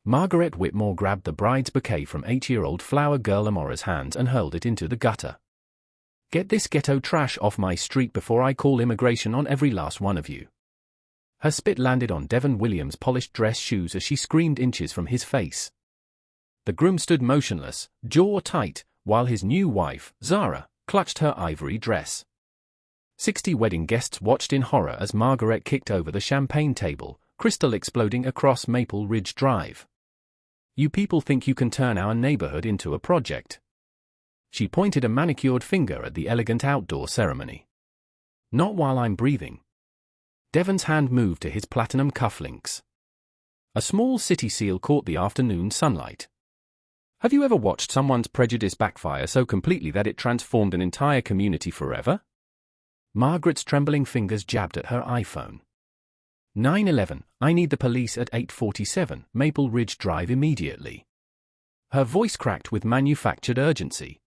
Margaret Whitmore grabbed the bride's bouquet from 8-year-old flower girl Amora's hands and hurled it into the gutter. "Get this ghetto trash off my street before I call immigration on every last one of you." Her spit landed on Devon Williams' polished dress shoes as she screamed inches from his face. The groom stood motionless, jaw tight, while his new wife, Zara, clutched her ivory dress. 60 wedding guests watched in horror as Margaret kicked over the champagne table, crystal exploding across Maple Ridge Drive. "You people think you can turn our neighborhood into a project?" She pointed a manicured finger at the elegant outdoor ceremony. "Not while I'm breathing." Devon's hand moved to his platinum cufflinks. A small city seal caught the afternoon sunlight. Have you ever watched someone's prejudice backfire so completely that it transformed an entire community forever? Margaret's trembling fingers jabbed at her iPhone. 911, I need the police at 847 Maple Ridge Drive immediately. Her voice cracked with manufactured urgency.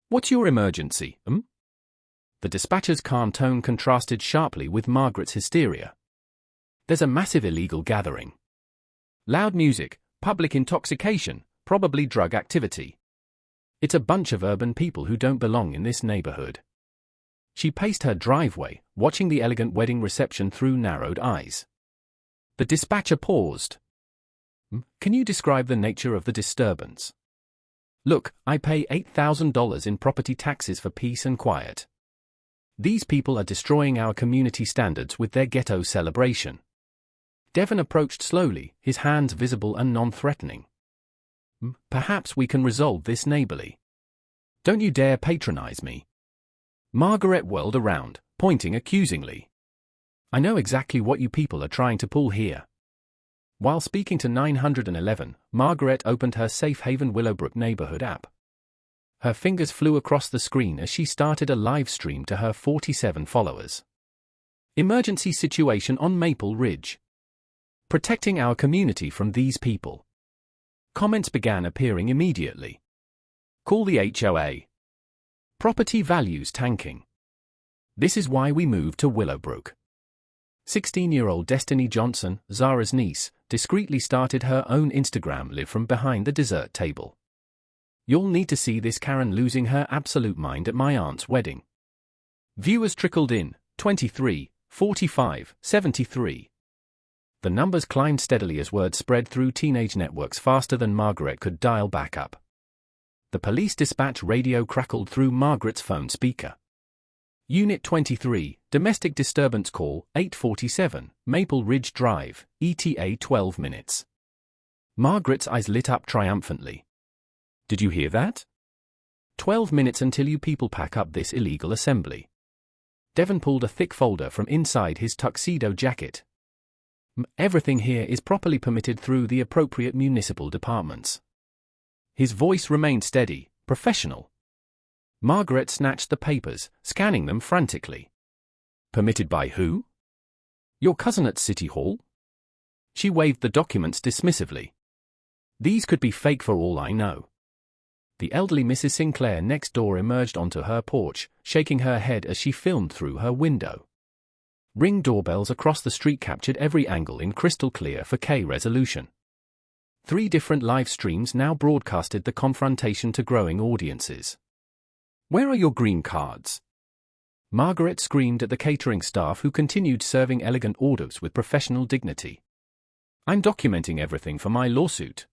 What's your emergency, The dispatcher's calm tone contrasted sharply with Margaret's hysteria. There's a massive illegal gathering. Loud music, public intoxication, probably drug activity. It's a bunch of urban people who don't belong in this neighborhood. She paced her driveway, watching the elegant wedding reception through narrowed eyes. The dispatcher paused. Can you describe the nature of the disturbance? Look, I pay $8,000 in property taxes for peace and quiet. These people are destroying our community standards with their ghetto celebration. Devon approached slowly, his hands visible and non-threatening. Perhaps we can resolve this neighborly. Don't you dare patronize me. Margaret whirled around, pointing accusingly. I know exactly what you people are trying to pull here. While speaking to 911, Margaret opened her Safe Haven Willowbrook neighborhood app. Her fingers flew across the screen as she started a live stream to her 47 followers. Emergency situation on Maple Ridge. Protecting our community from these people. Comments began appearing immediately. Call the HOA. Property values tanking. This is why we moved to Willowbrook. 16-year-old Destiny Johnson, Zara's niece, discreetly started her own Instagram live from behind the dessert table. You'll need to see this Karen losing her absolute mind at my aunt's wedding. Viewers trickled in, 23, 45, 73. The numbers climbed steadily as word spread through teenage networks faster than Margaret could dial back up. The police dispatch radio crackled through Margaret's phone speaker. Unit 23, domestic disturbance call, 847, Maple Ridge Drive, ETA 12 minutes. Margaret's eyes lit up triumphantly. Did you hear that? 12 minutes until you people pack up this illegal assembly. Devon pulled a thick folder from inside his tuxedo jacket. Everything here is properly permitted through the appropriate municipal departments. His voice remained steady, professional. Margaret snatched the papers, scanning them frantically. Permitted by who? Your cousin at City Hall? She waved the documents dismissively. These could be fake for all I know. The elderly Mrs. Sinclair next door emerged onto her porch, shaking her head as she filmed through her window. Ring doorbells across the street captured every angle in crystal clear 4K resolution. 3 different live streams now broadcasted the confrontation to growing audiences. Where are your green cards? Margaret screamed at the catering staff who continued serving elegant orders with professional dignity. I'm documenting everything for my lawsuit.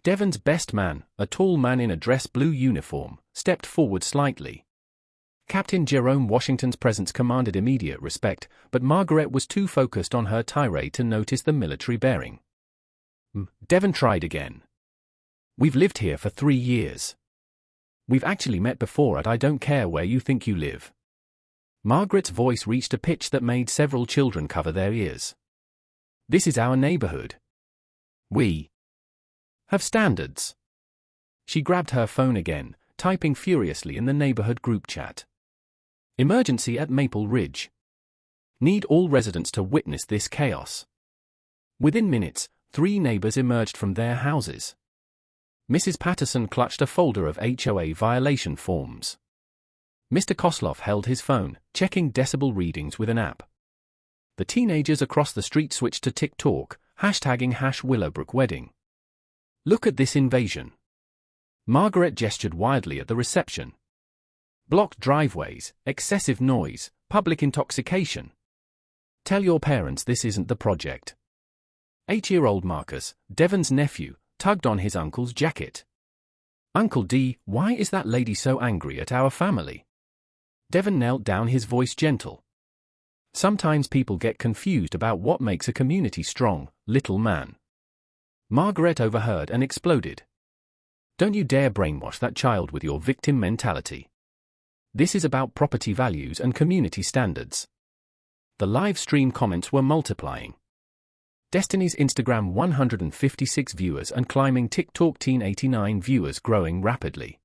Devon's best man, a tall man in a dress blue uniform, stepped forward slightly. Captain Jerome Washington's presence commanded immediate respect, but Margaret was too focused on her tirade to notice the military bearing. Devon tried again. We've lived here for 3 years. We've actually met before and I don't care where you think you live. Margaret's voice reached a pitch that made several children cover their ears. This is our neighborhood. We have standards. She grabbed her phone again, typing furiously in the neighborhood group chat. Emergency at Maple Ridge. Need all residents to witness this chaos. Within minutes, 3 neighbors emerged from their houses. Mrs. Patterson clutched a folder of HOA violation forms. Mr. Kosloff held his phone, checking decibel readings with an app. The teenagers across the street switched to TikTok, hashtagging #Willowbrook Wedding. Look at this invasion. Margaret gestured wildly at the reception. Blocked driveways, excessive noise, public intoxication. Tell your parents this isn't the project. 8-year-old Marcus, Devon's nephew, tugged on his uncle's jacket. Uncle D, why is that lady so angry at our family? Devon knelt down, his voice gentle. Sometimes people get confused about what makes a community strong, little man. Margaret overheard and exploded. Don't you dare brainwash that child with your victim mentality. This is about property values and community standards. The live stream comments were multiplying. Destiny's Instagram 156 viewers and climbing, TikTok teen 89 viewers growing rapidly.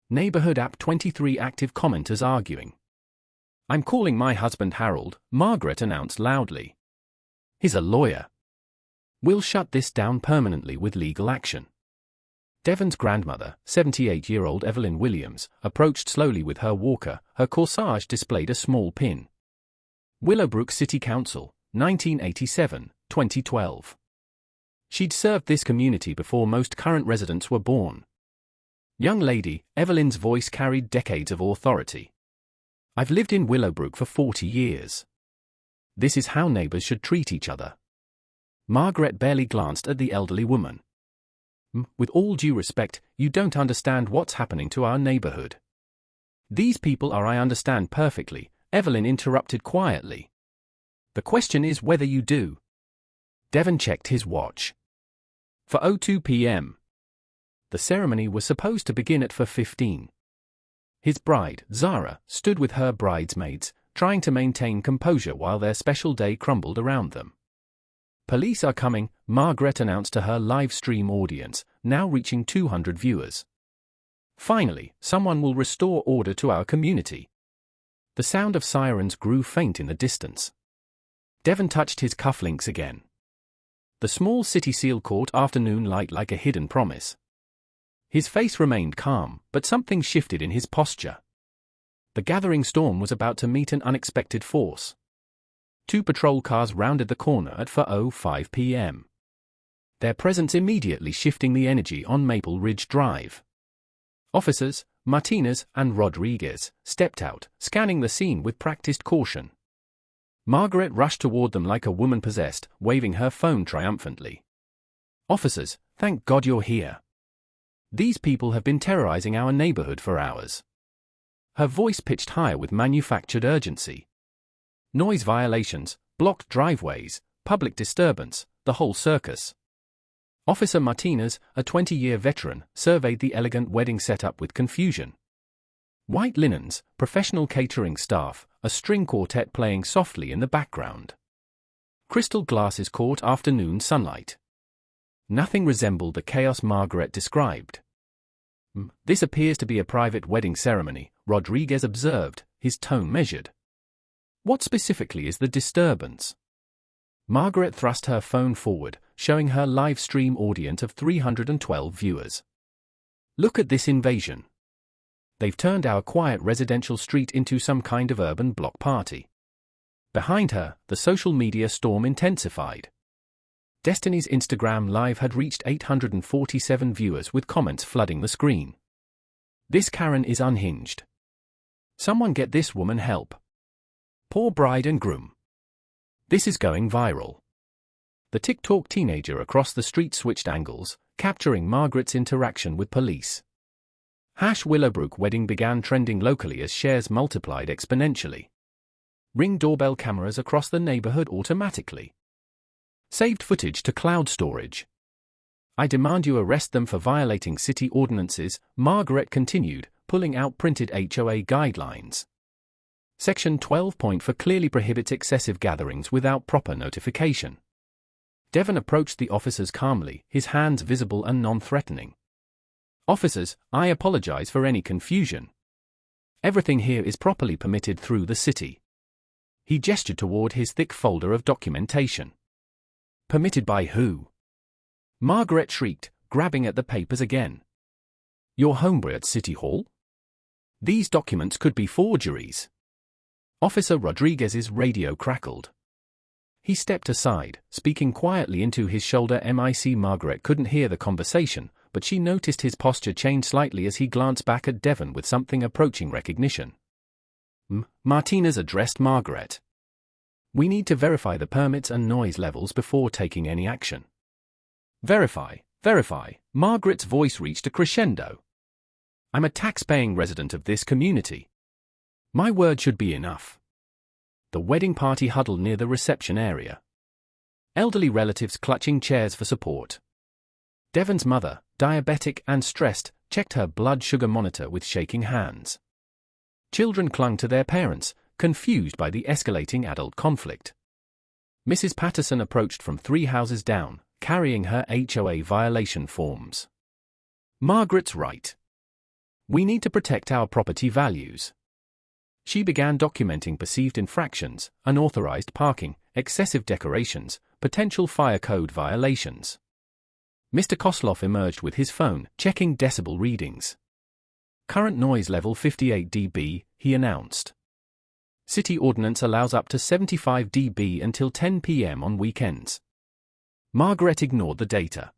Neighborhood app 23 active commenters arguing. I'm calling my husband Harold, Margaret announced loudly. He's a lawyer. We'll shut this down permanently with legal action. Devon's grandmother, 78-year-old Evelyn Williams, approached slowly with her walker. Her corsage displayed a small pin. Willowbrook City Council, 1987-2012. She'd served this community before most current residents were born. Young lady, Evelyn's voice carried decades of authority. I've lived in Willowbrook for 40 years. This is how neighbors should treat each other. Margaret barely glanced at the elderly woman. With all due respect, you don't understand what's happening to our neighborhood. These people are, I understand perfectly, Evelyn interrupted quietly. The question is whether you do. Devon checked his watch. 4:02 p.m. The ceremony was supposed to begin at 4:15. His bride, Zara, stood with her bridesmaids, trying to maintain composure while their special day crumbled around them. Police are coming, Margaret announced to her live stream audience, now reaching 200 viewers. Finally, someone will restore order to our community. The sound of sirens grew faint in the distance. Devon touched his cufflinks again. The small city seal caught afternoon light like a hidden promise. His face remained calm, but something shifted in his posture. The gathering storm was about to meet an unexpected force. 2 patrol cars rounded the corner at 4:05 p.m. Their presence immediately shifting the energy on Maple Ridge Drive. Officers, Martinez and Rodriguez, stepped out, scanning the scene with practiced caution. Margaret rushed toward them like a woman possessed, waving her phone triumphantly. Officers, thank God you're here. These people have been terrorizing our neighborhood for hours. Her voice pitched higher with manufactured urgency. Noise violations, blocked driveways, public disturbance, the whole circus. Officer Martinez, a 20-year veteran, surveyed the elegant wedding setup with confusion. White linens, professional catering staff, a string quartet playing softly in the background. Crystal glasses caught afternoon sunlight. Nothing resembled the chaos Margaret described. This appears to be a private wedding ceremony, Rodriguez observed, his tone measured. What specifically is the disturbance? Margaret thrust her phone forward, showing her live stream audience of 312 viewers. Look at this invasion. They've turned our quiet residential street into some kind of urban block party. Behind her, the social media storm intensified. Destiny's Instagram Live had reached 847 viewers with comments flooding the screen. This Karen is unhinged. Someone get this woman help. Poor bride and groom. This is going viral. The TikTok teenager across the street switched angles, capturing Margaret's interaction with police. #Willowbrook wedding began trending locally as shares multiplied exponentially. Ring doorbell cameras across the neighborhood automatically. Saved footage to cloud storage. I demand you arrest them for violating city ordinances, Margaret continued, pulling out printed HOA guidelines. Section 12.4 clearly prohibits excessive gatherings without proper notification. Devon approached the officers calmly, his hands visible and non-threatening. Officers, I apologize for any confusion. Everything here is properly permitted through the city. He gestured toward his thick folder of documentation. Permitted by who? Margaret shrieked, grabbing at the papers again. Your homeboy at City Hall? These documents could be forgeries. Officer Rodriguez's radio crackled. He stepped aside, speaking quietly into his shoulder. Margaret couldn't hear the conversation, but she noticed his posture change slightly as he glanced back at Devon with something approaching recognition. Martinez addressed Margaret. We need to verify the permits and noise levels before taking any action. Verify. Margaret's voice reached a crescendo. I'm a tax-paying resident of this community. My word should be enough. The wedding party huddled near the reception area. Elderly relatives clutching chairs for support. Devon's mother, diabetic and stressed, checked her blood sugar monitor with shaking hands. Children clung to their parents, confused by the escalating adult conflict. Mrs. Patterson approached from 3 houses down, carrying her HOA violation forms. Margaret's right. We need to protect our property values. She began documenting perceived infractions, unauthorized parking, excessive decorations, potential fire code violations. Mr. Kosloff emerged with his phone, checking decibel readings. Current noise level 58 dB, he announced. City ordinance allows up to 75 dB until 10 p.m. on weekends. Margaret ignored the data.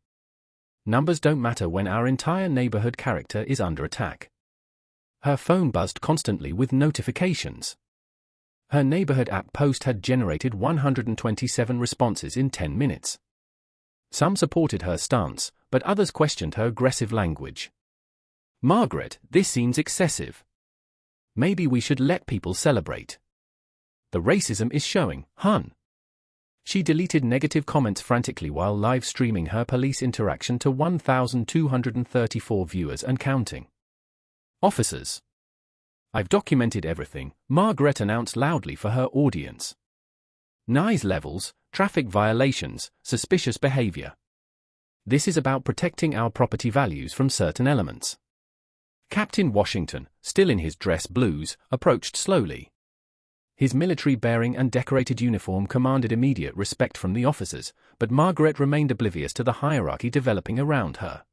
Numbers don't matter when our entire neighborhood character is under attack. Her phone buzzed constantly with notifications. Her neighborhood app post had generated 127 responses in 10 minutes. Some supported her stance, but others questioned her aggressive language. Margaret, this seems excessive. Maybe we should let people celebrate. The racism is showing, hun. She deleted negative comments frantically while live streaming her police interaction to 1,234 viewers and counting. Officers. I've documented everything, Margaret announced loudly for her audience. Noise levels, traffic violations, suspicious behavior. This is about protecting our property values from certain elements. Captain Washington, still in his dress blues, approached slowly. His military bearing and decorated uniform commanded immediate respect from the officers, but Margaret remained oblivious to the hierarchy developing around her.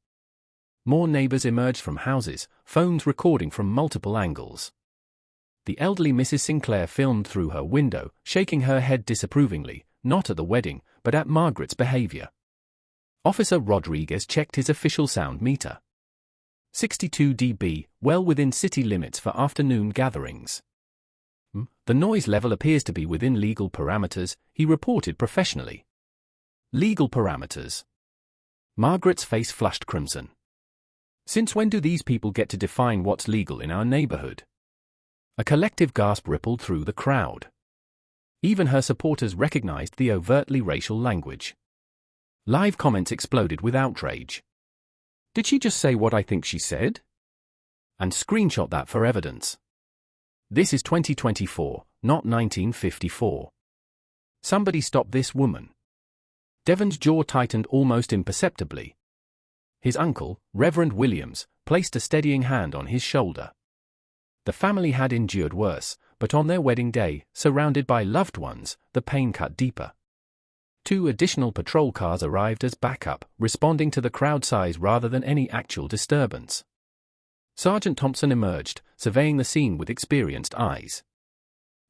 More neighbors emerged from houses, phones recording from multiple angles. The elderly Mrs. Sinclair filmed through her window, shaking her head disapprovingly, not at the wedding, but at Margaret's behavior. Officer Rodriguez checked his official sound meter. 62 dB, well within city limits for afternoon gatherings. The noise level appears to be within legal parameters, he reported professionally. Legal parameters. Margaret's face flushed crimson. Since when do these people get to define what's legal in our neighborhood? A collective gasp rippled through the crowd. Even her supporters recognized the overtly racial language. Live comments exploded with outrage. Did she just say what I think she said? And screenshot that for evidence. This is 2024, not 1954. Somebody stop this woman. Devon's jaw tightened almost imperceptibly. His uncle, Reverend Williams, placed a steadying hand on his shoulder. The family had endured worse, but on their wedding day, surrounded by loved ones, the pain cut deeper. 2 additional patrol cars arrived as backup, responding to the crowd size rather than any actual disturbance. Sergeant Thompson emerged, surveying the scene with experienced eyes.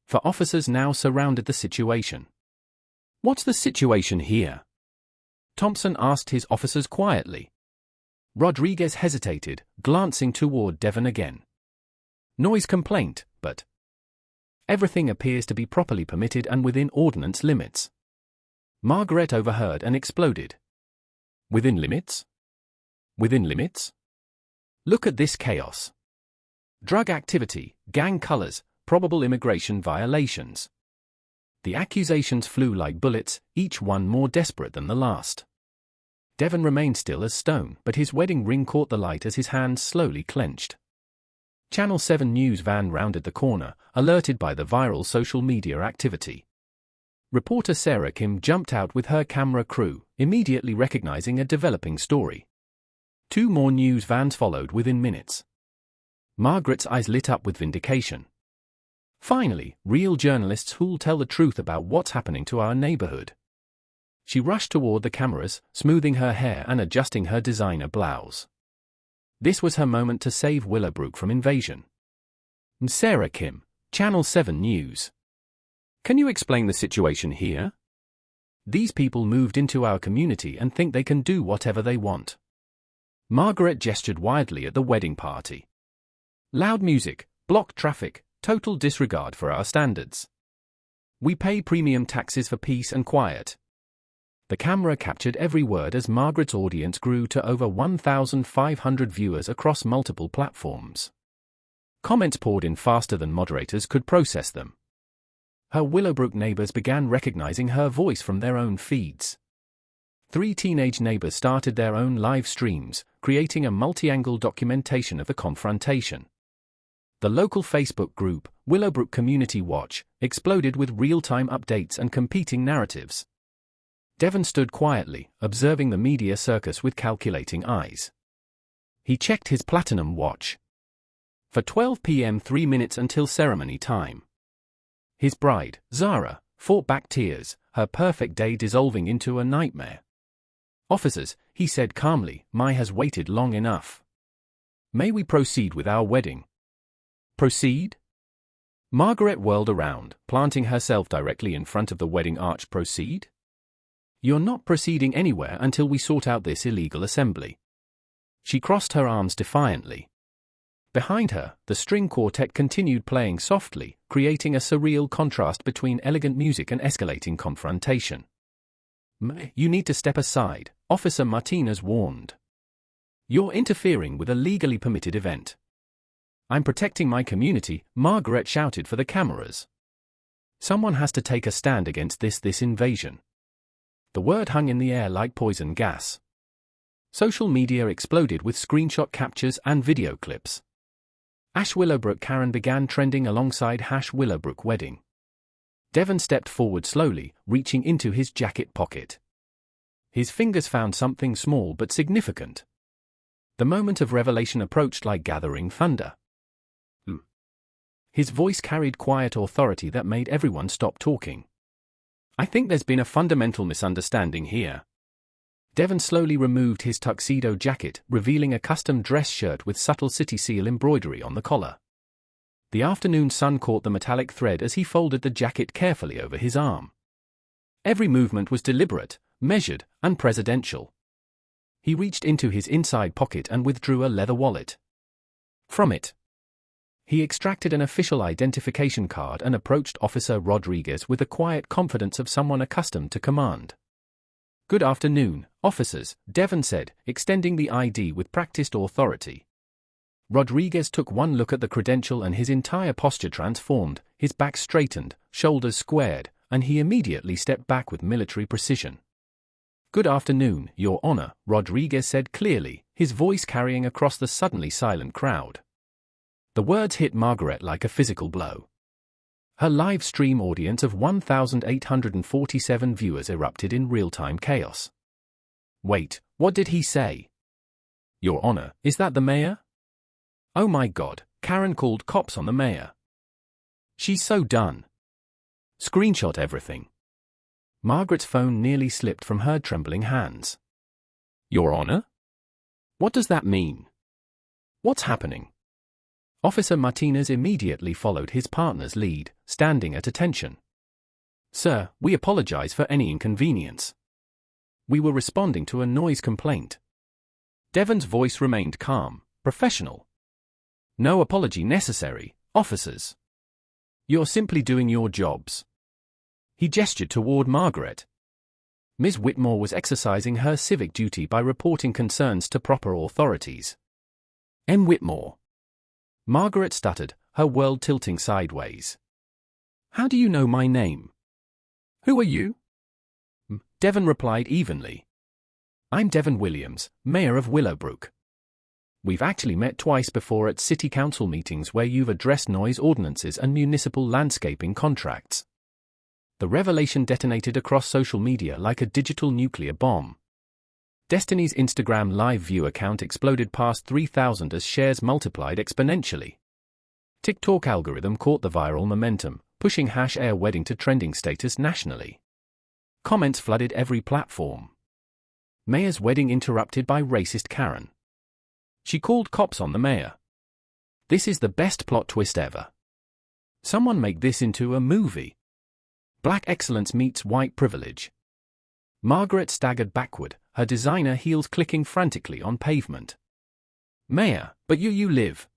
4 officers now surrounded the situation. What's the situation here? Thompson asked his officers quietly. Rodriguez hesitated, glancing toward Devon again. Noise complaint, but everything appears to be properly permitted and within ordinance limits. Margaret overheard and exploded. Within limits? Within limits? Look at this chaos. Drug activity, gang colors, probable immigration violations. The accusations flew like bullets, each one more desperate than the last. Devon remained still as stone, but his wedding ring caught the light as his hands slowly clenched. Channel 7 news van rounded the corner, alerted by the viral social media activity. Reporter Sarah Kim jumped out with her camera crew, immediately recognizing a developing story. 2 more news vans followed within minutes. Margaret's eyes lit up with vindication. Finally, real journalists who'll tell the truth about what's happening to our neighborhood. She rushed toward the cameras, smoothing her hair and adjusting her designer blouse. This was her moment to save Willowbrook from invasion. Sarah Kim, Channel 7 News. Can you explain the situation here? These people moved into our community and think they can do whatever they want. Margaret gestured wildly at the wedding party. Loud music, blocked traffic, total disregard for our standards. We pay premium taxes for peace and quiet. The camera captured every word as Margaret's audience grew to over 1,500 viewers across multiple platforms. Comments poured in faster than moderators could process them. Her Willowbrook neighbors began recognizing her voice from their own feeds. 3 teenage neighbors started their own live streams, creating a multi-angle documentation of the confrontation. The local Facebook group, Willowbrook Community Watch, exploded with real-time updates and competing narratives. Devon stood quietly, observing the media circus with calculating eyes. He checked his platinum watch. For 12 p.m. 3 minutes until ceremony time. His bride, Zara, fought back tears, her perfect day dissolving into a nightmare. Officers, he said calmly, Mai has waited long enough. May we proceed with our wedding? Proceed? Margaret whirled around, planting herself directly in front of the wedding arch. Proceed? You're not proceeding anywhere until we sort out this illegal assembly. She crossed her arms defiantly. Behind her, the string quartet continued playing softly, creating a surreal contrast between elegant music and escalating confrontation. You need to step aside, Officer Martinez warned. You're interfering with a legally permitted event. I'm protecting my community, Margaret shouted for the cameras. Someone has to take a stand against this invasion. The word hung in the air like poison gas. Social media exploded with screenshot captures and video clips. #Willowbrook Karen began trending alongside #Willowbrook Wedding. Devon stepped forward slowly, reaching into his jacket pocket. His fingers found something small but significant. The moment of revelation approached like gathering thunder. His voice carried quiet authority that made everyone stop talking. I think there's been a fundamental misunderstanding here. Devon slowly removed his tuxedo jacket, revealing a custom dress shirt with subtle city seal embroidery on the collar. The afternoon sun caught the metallic thread as he folded the jacket carefully over his arm. Every movement was deliberate, measured, and presidential. He reached into his inside pocket and withdrew a leather wallet. From it, he extracted an official identification card and approached Officer Rodriguez with the quiet confidence of someone accustomed to command. Good afternoon, officers, Devon said, extending the ID with practiced authority. Rodriguez took one look at the credential and his entire posture transformed, his back straightened, shoulders squared, and he immediately stepped back with military precision. Good afternoon, Your Honor, Rodriguez said clearly, his voice carrying across the suddenly silent crowd. The words hit Margaret like a physical blow. Her live stream audience of 1,847 viewers erupted in real-time chaos. Wait, what did he say? Your Honor, is that the mayor? Oh my God, Karen called cops on the mayor. She's so done. Screenshot everything. Margaret's phone nearly slipped from her trembling hands. Your Honor? What does that mean? What's happening? Officer Martinez immediately followed his partner's lead, standing at attention. Sir, we apologize for any inconvenience. We were responding to a noise complaint. Devon's voice remained calm, professional. No apology necessary, officers. You're simply doing your jobs. He gestured toward Margaret. Ms. Whitmore was exercising her civic duty by reporting concerns to proper authorities. M. Whitmore. Margaret stuttered, her world tilting sideways. How do you know my name? Who are you? Devon replied evenly. I'm Devon Williams, Mayor of Willowbrook. We've actually met twice before at city council meetings where you've addressed noise ordinances and municipal landscaping contracts. The revelation detonated across social media like a digital nuclear bomb. Destiny's Instagram live view account exploded past 3,000 as shares multiplied exponentially. TikTok algorithm caught the viral momentum, pushing #AirWedding to trending status nationally. Comments flooded every platform. Mayor's wedding interrupted by racist Karen. She called cops on the mayor. This is the best plot twist ever. Someone make this into a movie. Black excellence meets white privilege. Margaret staggered backward, her designer heels clicking frantically on pavement. Mayor, but you live.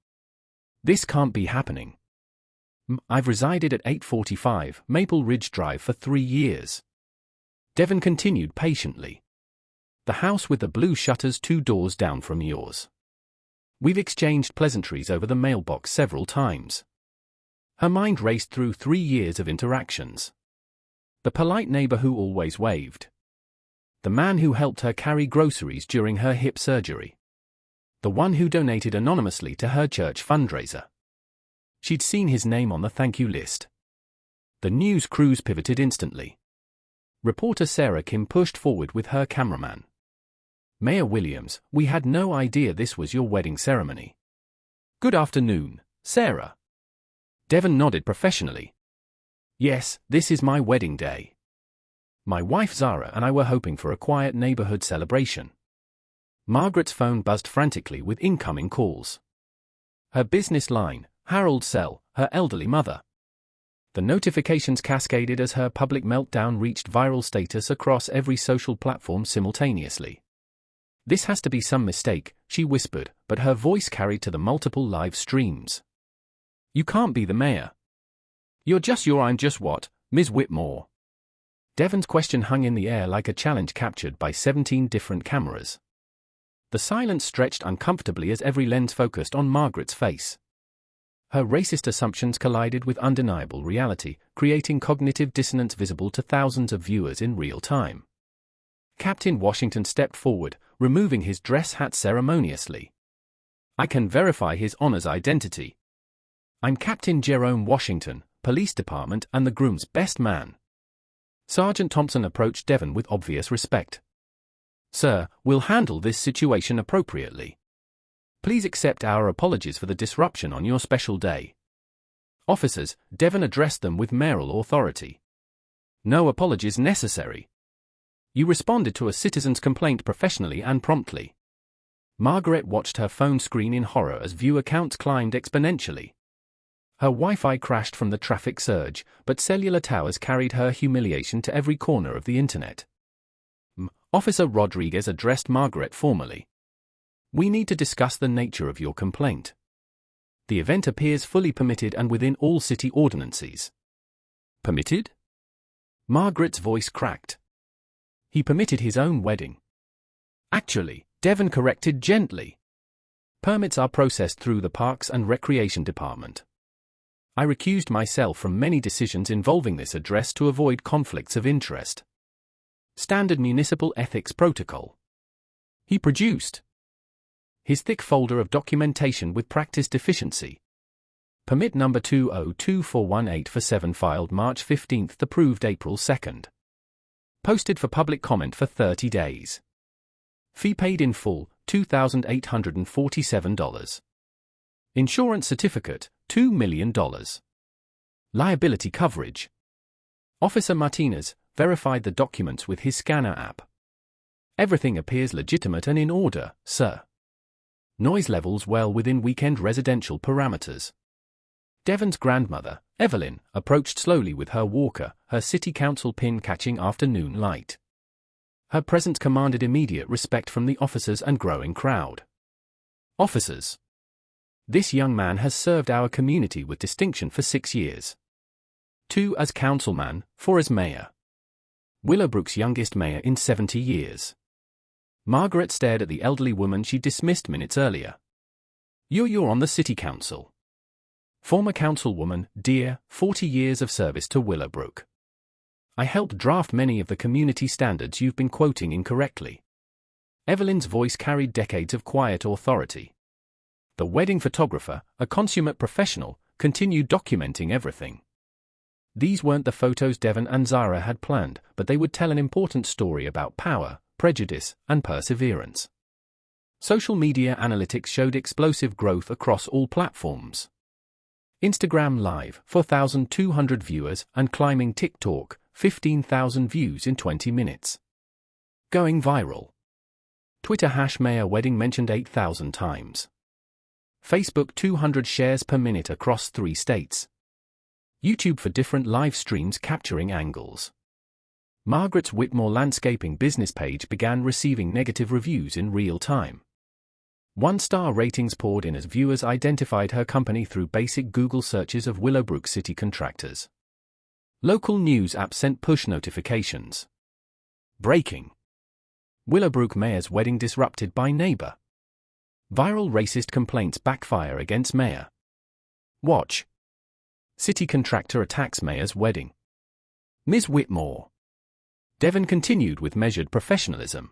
This can't be happening. I've resided at 845 Maple Ridge Drive for 3 years. Devon continued patiently. The house with the blue shutters 2 doors down from yours. We've exchanged pleasantries over the mailbox several times. Her mind raced through 3 years of interactions. The polite neighbor who always waved. The man who helped her carry groceries during her hip surgery. The one who donated anonymously to her church fundraiser. She'd seen his name on the thank you list. The news crews pivoted instantly. Reporter Sarah Kim pushed forward with her cameraman. Mayor Williams, we had no idea this was your wedding ceremony. Good afternoon, Sarah. Devon nodded professionally. Yes, this is my wedding day. My wife Zara and I were hoping for a quiet neighborhood celebration. Margaret's phone buzzed frantically with incoming calls. Her business line, Harold Sell, her elderly mother. The notifications cascaded as her public meltdown reached viral status across every social platform simultaneously. This has to be some mistake, she whispered, but her voice carried to the multiple live streams. You can't be the mayor. I'm just what, Ms. Whitmore? Devon's question hung in the air like a challenge captured by 17 different cameras. The silence stretched uncomfortably as every lens focused on Margaret's face. Her racist assumptions collided with undeniable reality, creating cognitive dissonance visible to thousands of viewers in real time. Captain Washington stepped forward, removing his dress hat ceremoniously. I can verify his honor's identity. I'm Captain Jerome Washington, Police Department and the groom's best man. Sergeant Thompson approached Devon with obvious respect. Sir, we'll handle this situation appropriately. Please accept our apologies for the disruption on your special day. Officers, Devon addressed them with mayoral authority. No apologies necessary. You responded to a citizen's complaint professionally and promptly. Margaret watched her phone screen in horror as viewer counts climbed exponentially. Her Wi-Fi crashed from the traffic surge, but cellular towers carried her humiliation to every corner of the internet. Officer Rodriguez addressed Margaret formally. We need to discuss the nature of your complaint. The event appears fully permitted and within all city ordinances. Permitted? Margaret's voice cracked. He permitted his own wedding. Actually, Devon corrected gently. Permits are processed through the Parks and Recreation Department. I recused myself from many decisions involving this address to avoid conflicts of interest. Standard municipal ethics protocol. He produced his thick folder of documentation with practice deficiency. Permit number 2022418 for 7 filed March 15th, approved April 2nd. Posted for public comment for 30 days. Fee paid in full, $2,847. Insurance certificate, $2 million. Liability coverage. Officer Martinez verified the documents with his scanner app. Everything appears legitimate and in order, sir. Noise levels well within weekend residential parameters. Devon's grandmother, Evelyn, approached slowly with her walker, her city council pin catching afternoon light. Her presence commanded immediate respect from the officers and growing crowd. Officers. This young man has served our community with distinction for 6 years. 2 as councilman, 4 as mayor. Willowbrook's youngest mayor in 70 years. Margaret stared at the elderly woman she dismissed minutes earlier. You're on the city council. Former councilwoman, dear, 40 years of service to Willowbrook. I helped draft many of the community standards you've been quoting incorrectly. Evelyn's voice carried decades of quiet authority. The wedding photographer, a consummate professional, continued documenting everything. These weren't the photos Devon and Zara had planned, but they would tell an important story about power, prejudice, and perseverance. Social media analytics showed explosive growth across all platforms. Instagram Live, 4,200 viewers, and climbing TikTok, 15,000 views in 20 minutes. Going viral. Twitter #Mayor Wedding mentioned 8,000 times. Facebook 200 shares per minute across 3 states. YouTube for different live streams capturing angles. Margaret's Whitmore landscaping business page began receiving negative reviews in real time. One-star ratings poured in as viewers identified her company through basic Google searches of Willowbrook city contractors. Local news apps sent push notifications. Breaking. Willowbrook mayor's wedding disrupted by neighbor. Viral racist complaints backfire against mayor. Watch. City contractor attacks mayor's wedding. Ms. Whitmore. Devon continued with measured professionalism.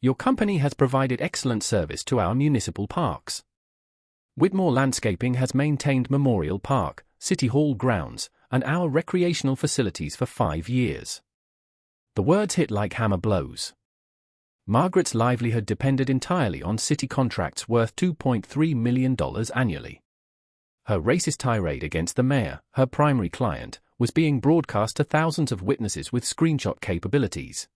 Your company has provided excellent service to our municipal parks. Whitmore Landscaping has maintained Memorial Park, City Hall grounds, and our recreational facilities for 5 years. The words hit like hammer blows. Margaret's livelihood depended entirely on city contracts worth $2.3 million annually. Her racist tirade against the mayor, her primary client, was being broadcast to thousands of witnesses with screenshot capabilities.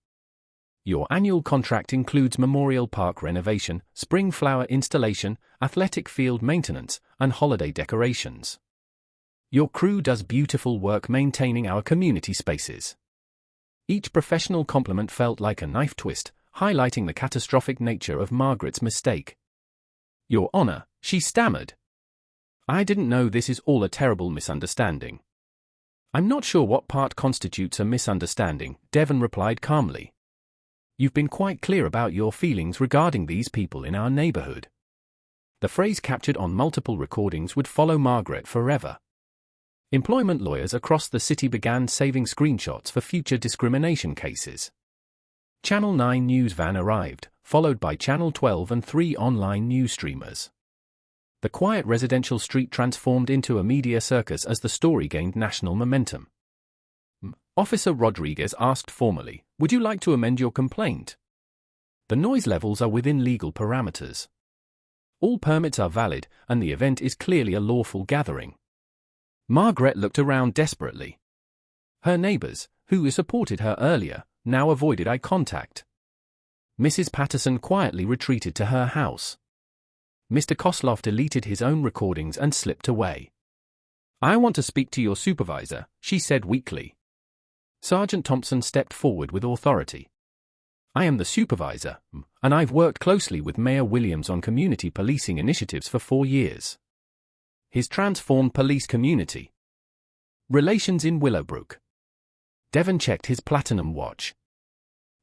Your annual contract includes Memorial Park renovation, spring flower installation, athletic field maintenance, and holiday decorations. Your crew does beautiful work maintaining our community spaces. Each professional compliment felt like a knife twist, highlighting the catastrophic nature of Margaret's mistake. Your Honor, she stammered. I didn't know. This is all a terrible misunderstanding. I'm not sure what part constitutes a misunderstanding, Devon replied calmly. You've been quite clear about your feelings regarding these people in our neighborhood. The phrase captured on multiple recordings would follow Margaret forever. Employment lawyers across the city began saving screenshots for future discrimination cases. Channel 9 news van arrived, followed by Channel 12 and 3 online news streamers. The quiet residential street transformed into a media circus as the story gained national momentum. Officer Rodriguez asked formally, "Would you like to amend your complaint?" The noise levels are within legal parameters. All permits are valid, and the event is clearly a lawful gathering. Margaret looked around desperately. Her neighbors, who supported her earlier, now avoided eye contact. Mrs. Patterson quietly retreated to her house. Mr. Kosloff deleted his own recordings and slipped away. I want to speak to your supervisor, she said weakly. Sergeant Thompson stepped forward with authority. I am the supervisor, and I've worked closely with Mayor Williams on community policing initiatives for 4 years. His transformed police community relations in Willowbrook. Devon checked his platinum watch.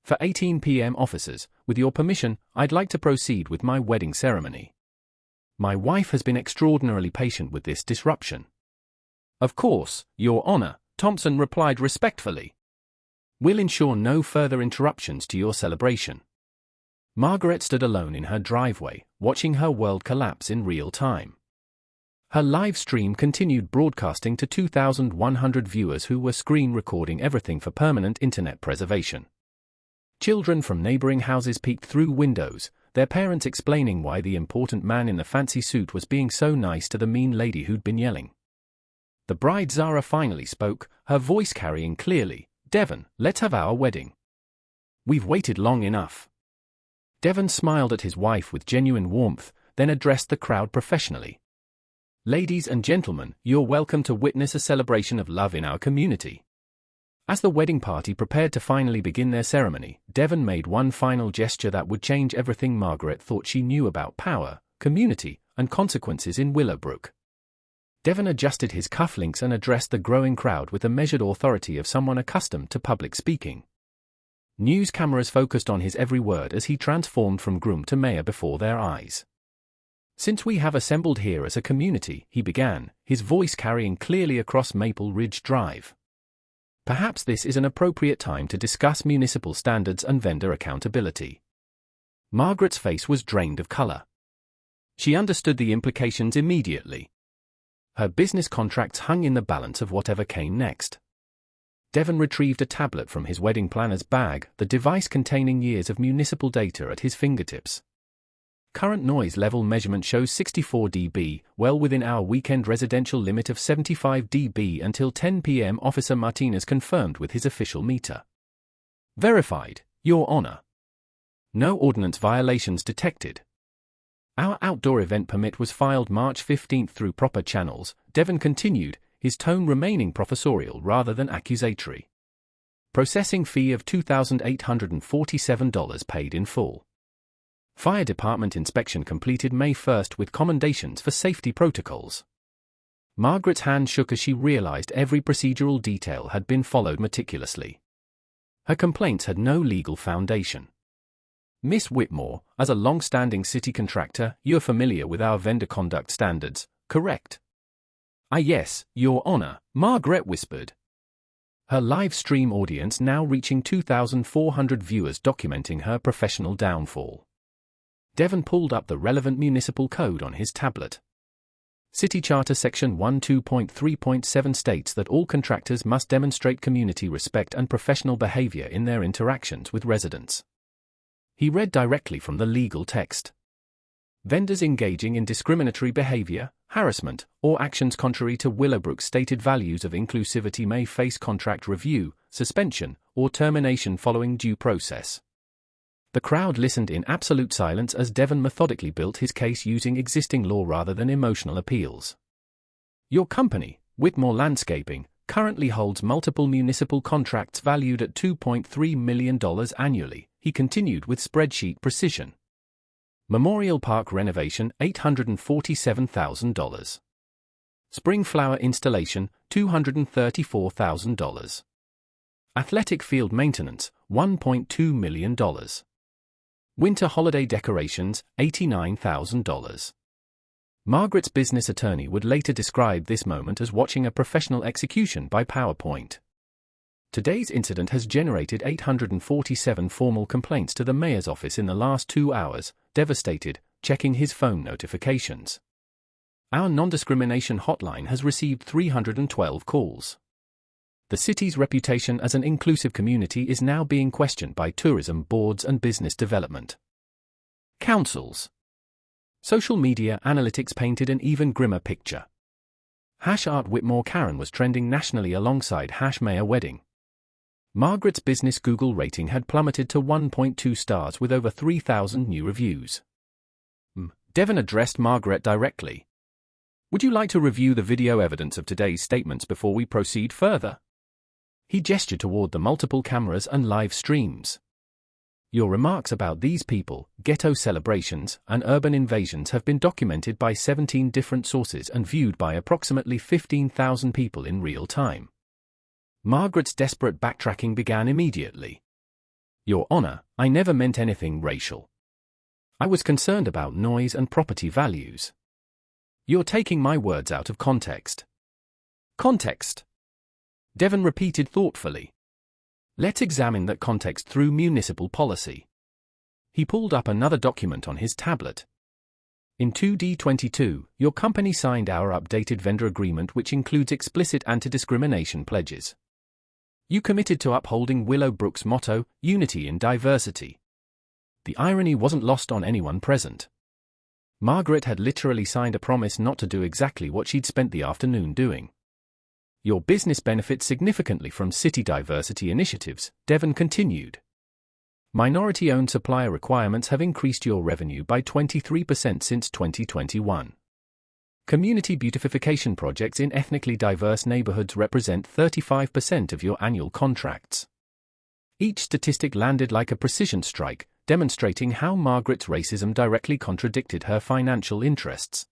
For 18 p.m. officers, with your permission, I'd like to proceed with my wedding ceremony. My wife has been extraordinarily patient with this disruption. Of course, Your Honor, Thompson replied respectfully. We'll ensure no further interruptions to your celebration. Margaret stood alone in her driveway, watching her world collapse in real time. Her live stream continued broadcasting to 2,100 viewers who were screen recording everything for permanent internet preservation. Children from neighboring houses peeked through windows, their parents explaining why the important man in the fancy suit was being so nice to the mean lady who'd been yelling. The bride Zara finally spoke, her voice carrying clearly, Devon, let's have our wedding. We've waited long enough. Devon smiled at his wife with genuine warmth, then addressed the crowd professionally. Ladies and gentlemen, you're welcome to witness a celebration of love in our community. As the wedding party prepared to finally begin their ceremony, Devon made one final gesture that would change everything Margaret thought she knew about power, community, and consequences in Willowbrook. Devon adjusted his cufflinks and addressed the growing crowd with the measured authority of someone accustomed to public speaking. News cameras focused on his every word as he transformed from groom to mayor before their eyes. Since we have assembled here as a community, he began, his voice carrying clearly across Maple Ridge Drive. Perhaps this is an appropriate time to discuss municipal standards and vendor accountability. Margaret's face was drained of color. She understood the implications immediately. Her business contracts hung in the balance of whatever came next. Devon retrieved a tablet from his wedding planner's bag, the device containing years of municipal data at his fingertips. Current noise level measurement shows 64 dB, well within our weekend residential limit of 75 dB until 10 p.m. Officer Martinez confirmed with his official meter. Verified, Your Honor. No ordinance violations detected. Our outdoor event permit was filed March 15 through proper channels, Devon continued, his tone remaining professorial rather than accusatory. Processing fee of $2,847 paid in full. Fire department inspection completed May 1st with commendations for safety protocols. Margaret's hand shook as she realized every procedural detail had been followed meticulously. Her complaints had no legal foundation. Miss Whitmore, as a long-standing city contractor, you're familiar with our vendor conduct standards, correct? Ah yes, Your Honor, Margaret whispered. Her live stream audience now reaching 2,400 viewers documenting her professional downfall. Devon pulled up the relevant municipal code on his tablet. City Charter Section 12.3.7 states that all contractors must demonstrate community respect and professional behavior in their interactions with residents. He read directly from the legal text. Vendors engaging in discriminatory behavior, harassment, or actions contrary to Willowbrook's stated values of inclusivity may face contract review, suspension, or termination following due process. The crowd listened in absolute silence as Devon methodically built his case using existing law rather than emotional appeals. Your company, Whitmore Landscaping, currently holds multiple municipal contracts valued at $2.3 million annually, he continued with spreadsheet precision. Memorial Park renovation, $847,000. Spring flower installation, $234,000. Athletic field maintenance, $1.2 million. Winter holiday decorations, $89,000. Margaret's business attorney would later describe this moment as watching a professional execution by PowerPoint. Today's incident has generated 847 formal complaints to the mayor's office in the last 2 hours, devastated, checking his phone notifications. Our non-discrimination hotline has received 312 calls. The city's reputation as an inclusive community is now being questioned by tourism boards and business development councils. Social media analytics painted an even grimmer picture. #Art Whitmore Karen was trending nationally alongside #Mayor Wedding. Margaret's business Google rating had plummeted to 1.2 stars with over 3,000 new reviews. Devon addressed Margaret directly. Would you like to review the video evidence of today's statements before we proceed further? He gestured toward the multiple cameras and live streams. Your remarks about these people, ghetto celebrations, and urban invasions have been documented by 17 different sources and viewed by approximately 15,000 people in real time. Margaret's desperate backtracking began immediately. Your Honor, I never meant anything racial. I was concerned about noise and property values. You're taking my words out of context. Context? Devon repeated thoughtfully. Let's examine that context through municipal policy. He pulled up another document on his tablet. In 2D22, your company signed our updated vendor agreement, which includes explicit anti-discrimination pledges. You committed to upholding Willowbrook's motto, unity in diversity. The irony wasn't lost on anyone present. Margaret had literally signed a promise not to do exactly what she'd spent the afternoon doing. Your business benefits significantly from city diversity initiatives, Devon continued. Minority-owned supplier requirements have increased your revenue by 23% since 2021. Community beautification projects in ethnically diverse neighborhoods represent 35% of your annual contracts. Each statistic landed like a precision strike, demonstrating how Margaret's racism directly contradicted her financial interests.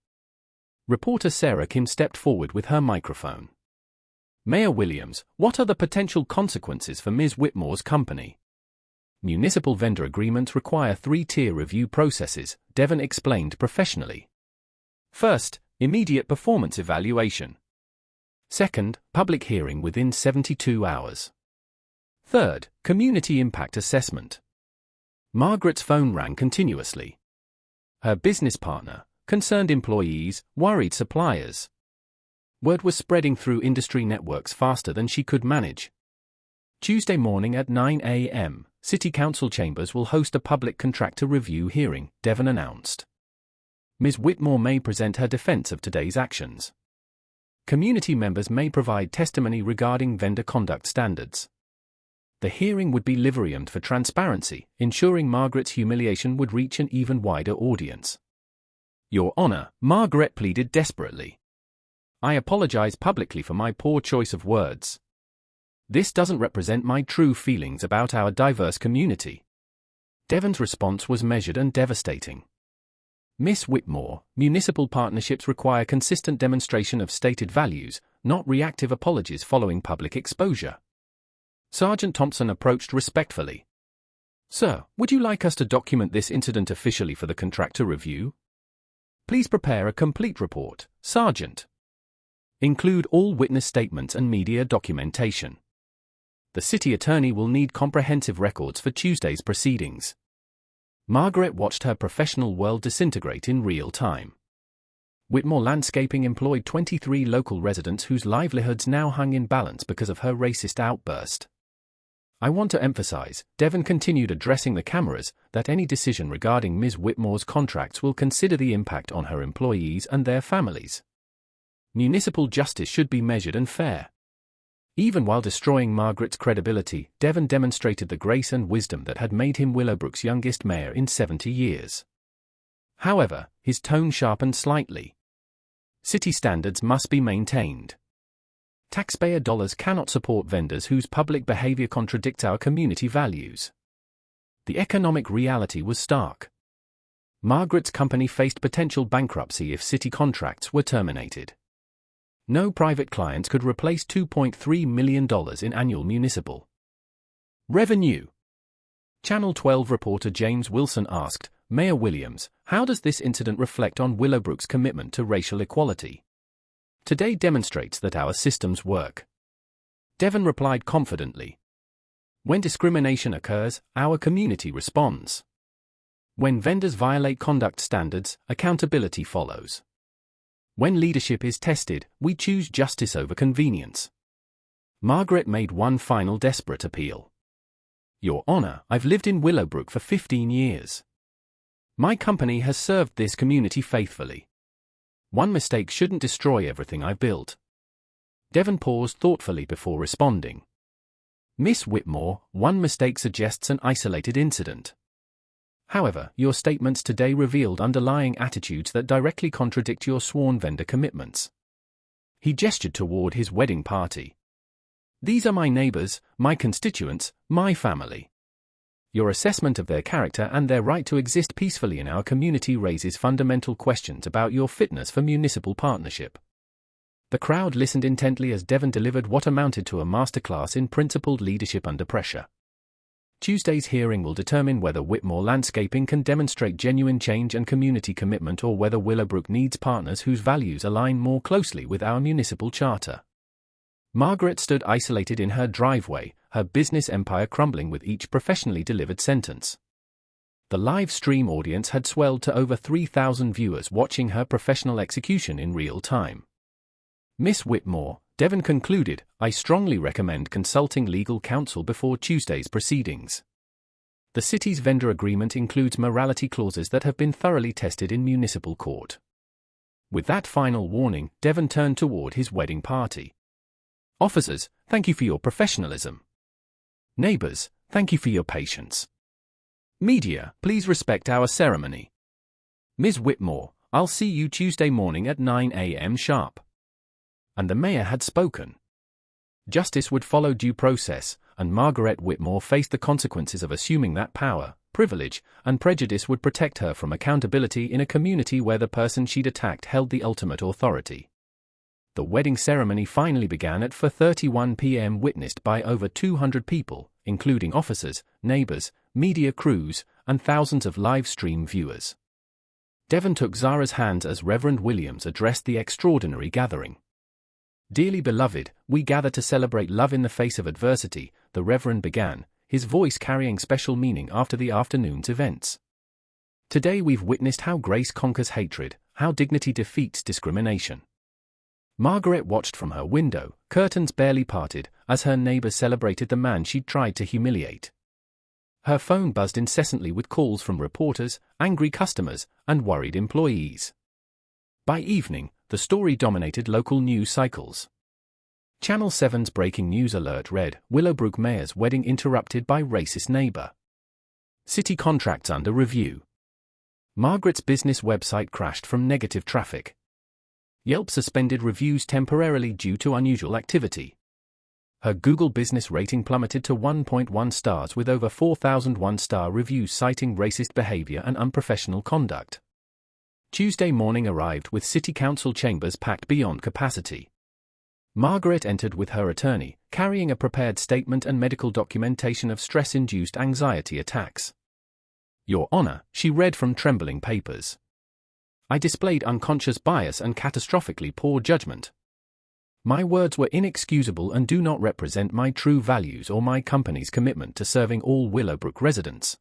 Reporter Sarah Kim stepped forward with her microphone. Mayor Williams, what are the potential consequences for Ms. Whitmore's company? Municipal vendor agreements require 3-tier review processes, Devon explained professionally. First, immediate performance evaluation. Second, public hearing within 72 hours. Third, community impact assessment. Margaret's phone rang continuously. Her business partner, concerned employees, worried suppliers. Word was spreading through industry networks faster than she could manage. Tuesday morning at 9 a.m., City Council chambers will host a public contractor review hearing, Devon announced. Ms. Whitmore may present her defense of today's actions. Community members may provide testimony regarding vendor conduct standards. The hearing would be liveriumed for transparency, ensuring Margaret's humiliation would reach an even wider audience. Your Honor, Margaret pleaded desperately. I apologize publicly for my poor choice of words. This doesn't represent my true feelings about our diverse community. Devon's response was measured and devastating. Miss Whitmore, municipal partnerships require consistent demonstration of stated values, not reactive apologies following public exposure. Sergeant Thompson approached respectfully. Sir, would you like us to document this incident officially for the contractor review? Please prepare a complete report, Sergeant. Include all witness statements and media documentation. The city attorney will need comprehensive records for Tuesday's proceedings. Margaret watched her professional world disintegrate in real time. Whitmore Landscaping employed 23 local residents whose livelihoods now hung in balance because of her racist outburst. I want to emphasize, Devon continued addressing the cameras, that any decision regarding Ms. Whitmore's contracts will consider the impact on her employees and their families. Municipal justice should be measured and fair. Even while destroying Margaret's credibility, Devon demonstrated the grace and wisdom that had made him Willowbrook's youngest mayor in 70 years. However, his tone sharpened slightly. City standards must be maintained. Taxpayer dollars cannot support vendors whose public behavior contradicts our community values. The economic reality was stark. Margaret's company faced potential bankruptcy if city contracts were terminated. No private clients could replace $2.3 million in annual municipal revenue. Channel 12 reporter James Wilson asked, Mayor Williams, how does this incident reflect on Willowbrook's commitment to racial equality? Today demonstrates that our systems work. Devon replied confidently. When discrimination occurs, our community responds. When vendors violate conduct standards, accountability follows. When leadership is tested, we choose justice over convenience. Margaret made one final desperate appeal. Your Honor, I've lived in Willowbrook for 15 years. My company has served this community faithfully. One mistake shouldn't destroy everything I've built. Devon paused thoughtfully before responding. Miss Whitmore, one mistake suggests an isolated incident. However, your statements today revealed underlying attitudes that directly contradict your sworn vendor commitments. He gestured toward his wedding party. These are my neighbors, my constituents, my family. Your assessment of their character and their right to exist peacefully in our community raises fundamental questions about your fitness for municipal partnership. The crowd listened intently as Devon delivered what amounted to a masterclass in principled leadership under pressure. Tuesday's hearing will determine whether Whitmore Landscaping can demonstrate genuine change and community commitment or whether Willowbrook needs partners whose values align more closely with our municipal charter. Margaret stood isolated in her driveway, her business empire crumbling with each professionally delivered sentence. The live stream audience had swelled to over 3,000 viewers watching her professional execution in real time. Miss Whitmore, Devon concluded, I strongly recommend consulting legal counsel before Tuesday's proceedings. The city's vendor agreement includes morality clauses that have been thoroughly tested in municipal court. With that final warning, Devon turned toward his wedding party. Officers, thank you for your professionalism. Neighbors, thank you for your patience. Media, please respect our ceremony. Ms. Whitmore, I'll see you Tuesday morning at 9 a.m. sharp. And the mayor had spoken. Justice would follow due process, and Margaret Whitmore faced the consequences of assuming that power, privilege, and prejudice would protect her from accountability in a community where the person she'd attacked held the ultimate authority. The wedding ceremony finally began at 4:31 p.m. witnessed by over 200 people, including officers, neighbors, media crews, and thousands of live stream viewers. Devon took Zara's hands as Reverend Williams addressed the extraordinary gathering. Dearly beloved, we gather to celebrate love in the face of adversity, the Reverend began, his voice carrying special meaning after the afternoon's events. Today we've witnessed how grace conquers hatred, how dignity defeats discrimination. Margaret watched from her window, curtains barely parted, as her neighbors celebrated the man she'd tried to humiliate. Her phone buzzed incessantly with calls from reporters, angry customers, and worried employees. By evening, the story dominated local news cycles. Channel 7's breaking news alert read, Willowbrook mayor's wedding interrupted by racist neighbor. City contracts under review. Margaret's business website crashed from negative traffic. Yelp suspended reviews temporarily due to unusual activity. Her Google business rating plummeted to 1.1 stars with over 4,000 one-star reviews citing racist behavior and unprofessional conduct. Tuesday morning arrived with city council chambers packed beyond capacity. Margaret entered with her attorney, carrying a prepared statement and medical documentation of stress-induced anxiety attacks. "Your Honor," she read from trembling papers. "I displayed unconscious bias and catastrophically poor judgment. My words were inexcusable and do not represent my true values or my company's commitment to serving all Willowbrook residents."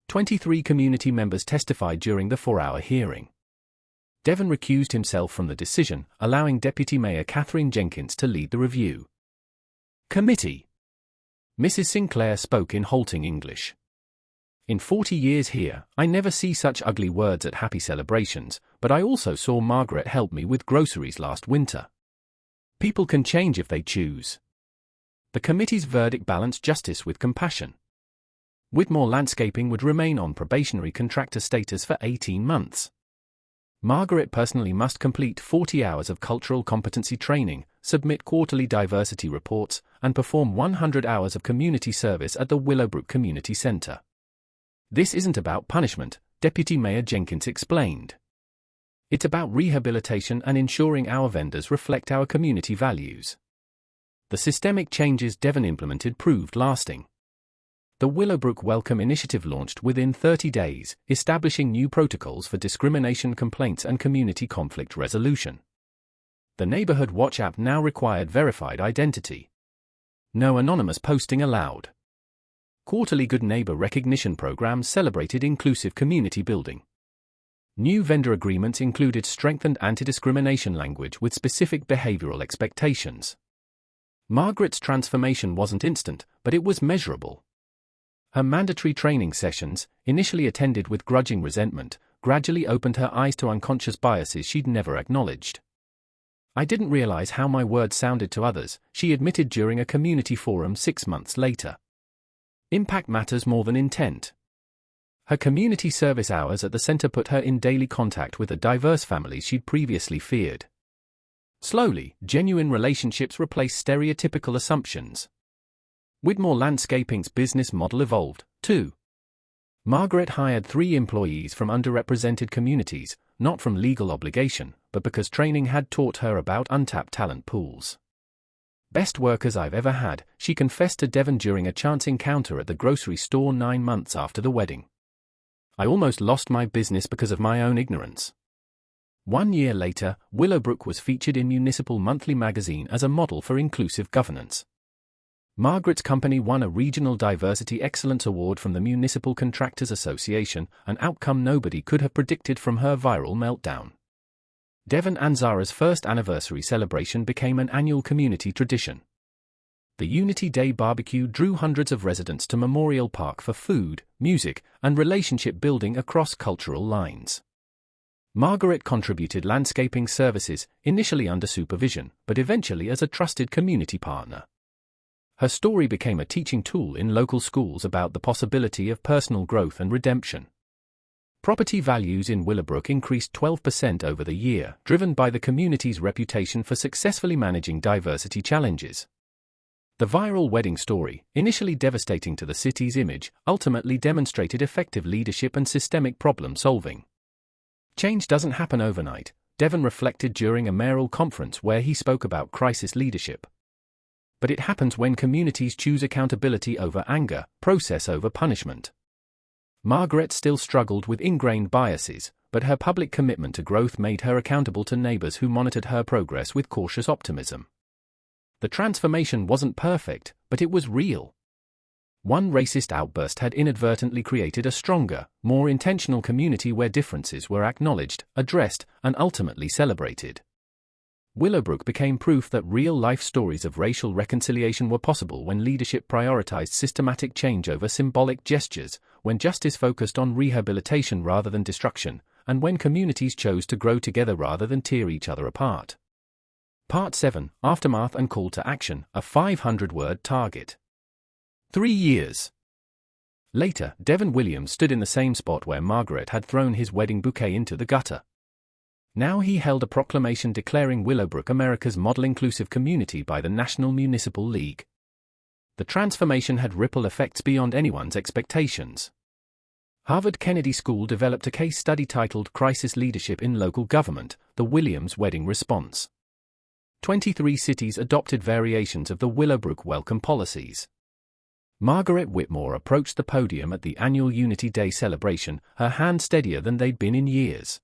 23 community members testified during the 4-hour hearing. Devon recused himself from the decision, allowing Deputy Mayor Catherine Jenkins to lead the review. Committee. Mrs. Sinclair spoke in halting English. "In 40 years here, I never see such ugly words at happy celebrations, but I also saw Margaret help me with groceries last winter. People can change if they choose." The committee's verdict balanced justice with compassion. Whitmore Landscaping would remain on probationary contractor status for 18 months. Margaret personally must complete 40 hours of cultural competency training, submit quarterly diversity reports, and perform 100 hours of community service at the Willowbrook Community Center. "This isn't about punishment," Deputy Mayor Jenkins explained. "It's about rehabilitation and ensuring our vendors reflect our community values." The systemic changes Devon implemented proved lasting. The Willowbrook Welcome Initiative launched within 30 days, establishing new protocols for discrimination complaints and community conflict resolution. The Neighborhood Watch app now required verified identity. No anonymous posting allowed. Quarterly Good Neighbor recognition programs celebrated inclusive community building. New vendor agreements included strengthened anti-discrimination language with specific behavioral expectations. Margaret's transformation wasn't instant, but it was measurable. Her mandatory training sessions, initially attended with grudging resentment, gradually opened her eyes to unconscious biases she'd never acknowledged. "I didn't realize how my words sounded to others," she admitted during a community forum 6 months later. Impact matters more than intent. Her community service hours at the center put her in daily contact with the diverse families she'd previously feared. Slowly, genuine relationships replaced stereotypical assumptions. Whitmore Landscaping's business model evolved, too. Margaret hired 3 employees from underrepresented communities, not from legal obligation, but because training had taught her about untapped talent pools. "Best workers I've ever had," she confessed to Devon during a chance encounter at the grocery store 9 months after the wedding. "I almost lost my business because of my own ignorance." 1 year later, Willowbrook was featured in Municipal Monthly magazine as a model for inclusive governance. Margaret's company won a Regional Diversity Excellence Award from the Municipal Contractors Association, an outcome nobody could have predicted from her viral meltdown. Devon and Zara's first anniversary celebration became an annual community tradition. The Unity Day barbecue drew hundreds of residents to Memorial Park for food, music, and relationship building across cultural lines. Margaret contributed landscaping services, initially under supervision, but eventually as a trusted community partner. Her story became a teaching tool in local schools about the possibility of personal growth and redemption. Property values in Willowbrook increased 12% over the year, driven by the community's reputation for successfully managing diversity challenges. The viral wedding story, initially devastating to the city's image, ultimately demonstrated effective leadership and systemic problem solving. Change doesn't happen overnight, Devon reflected during a mayoral conference where he spoke about crisis leadership. But it happens when communities choose accountability over anger, process over punishment. Margaret still struggled with ingrained biases, but her public commitment to growth made her accountable to neighbors who monitored her progress with cautious optimism. The transformation wasn't perfect, but it was real. One racist outburst had inadvertently created a stronger, more intentional community where differences were acknowledged, addressed, and ultimately celebrated. Willowbrook became proof that real-life stories of racial reconciliation were possible when leadership prioritized systematic change over symbolic gestures, when justice focused on rehabilitation rather than destruction, and when communities chose to grow together rather than tear each other apart. Part 7, Aftermath and Call to Action, a 500-word target. 3 years. Later, Devon Williams stood in the same spot where Margaret had thrown his wedding bouquet into the gutter. Now he held a proclamation declaring Willowbrook America's model inclusive community by the National Municipal League. The transformation had ripple effects beyond anyone's expectations. Harvard Kennedy School developed a case study titled Crisis Leadership in Local Government, the Williams Wedding Response. 23 cities adopted variations of the Willowbrook welcome policies. Margaret Whitmore approached the podium at the annual Unity Day celebration, her hand steadier than they'd been in years.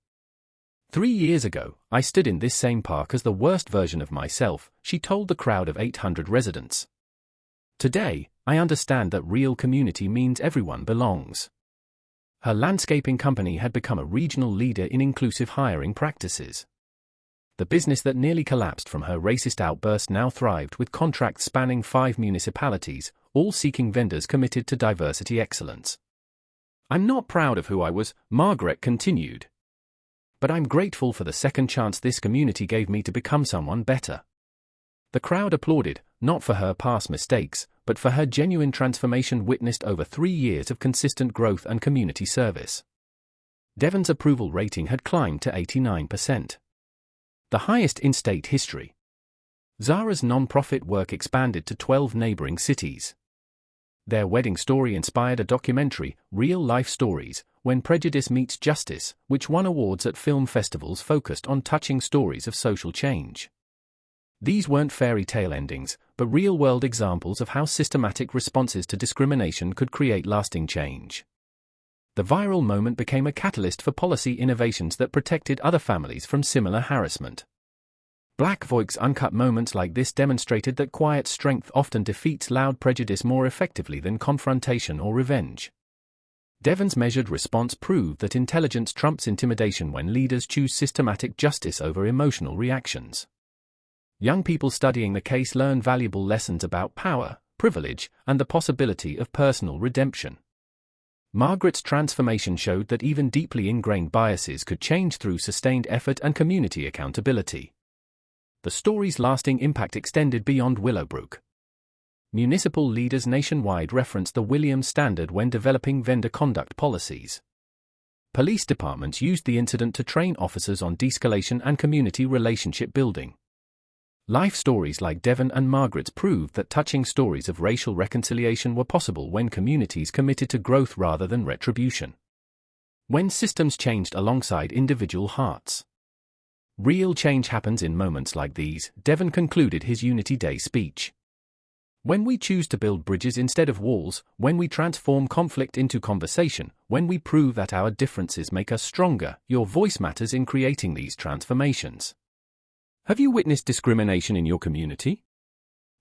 3 years ago, I stood in this same park as the worst version of myself, she told the crowd of 800 residents. Today, I understand that real community means everyone belongs. Her landscaping company had become a regional leader in inclusive hiring practices. The business that nearly collapsed from her racist outburst now thrived with contracts spanning 5 municipalities, all seeking vendors committed to diversity excellence. I'm not proud of who I was, Margaret continued. But I'm grateful for the second chance this community gave me to become someone better. The crowd applauded, not for her past mistakes, but for her genuine transformation witnessed over 3 years of consistent growth and community service. Devon's approval rating had climbed to 89%. The highest in state history. Zara's non-profit work expanded to 12 neighboring cities. Their wedding story inspired a documentary, Real Life Stories, When Prejudice Meets Justice, which won awards at film festivals focused on touching stories of social change. These weren't fairy tale endings, but real-world examples of how systematic responses to discrimination could create lasting change. The viral moment became a catalyst for policy innovations that protected other families from similar harassment. Black Voigue's uncut moments like this demonstrated that quiet strength often defeats loud prejudice more effectively than confrontation or revenge. Devon's measured response proved that intelligence trumps intimidation when leaders choose systematic justice over emotional reactions. Young people studying the case learn valuable lessons about power, privilege, and the possibility of personal redemption. Margaret's transformation showed that even deeply ingrained biases could change through sustained effort and community accountability. The story's lasting impact extended beyond Willowbrook. Municipal leaders nationwide referenced the Williams Standard when developing vendor conduct policies. Police departments used the incident to train officers on de-escalation and community relationship building. Life stories like Devon and Margaret's proved that touching stories of racial reconciliation were possible when communities committed to growth rather than retribution. When systems changed alongside individual hearts. Real change happens in moments like these, Devon concluded his Unity Day speech. When we choose to build bridges instead of walls, when we transform conflict into conversation, when we prove that our differences make us stronger, your voice matters in creating these transformations. Have you witnessed discrimination in your community?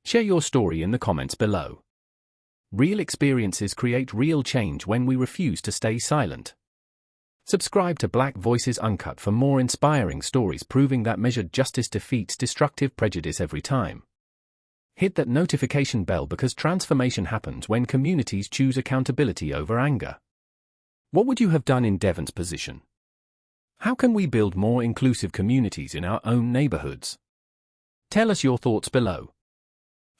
Share your story in the comments below. Real experiences create real change when we refuse to stay silent. Subscribe to Black Voices Uncut for more inspiring stories proving that measured justice defeats destructive prejudice every time. Hit that notification bell because transformation happens when communities choose accountability over anger. What would you have done in Devon's position? How can we build more inclusive communities in our own neighborhoods? Tell us your thoughts below.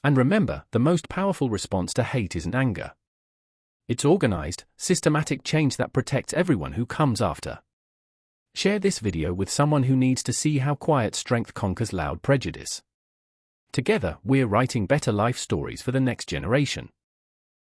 And remember, the most powerful response to hate isn't anger. It's organized, systematic change that protects everyone who comes after. Share this video with someone who needs to see how quiet strength conquers loud prejudice. Together, we're writing better life stories for the next generation.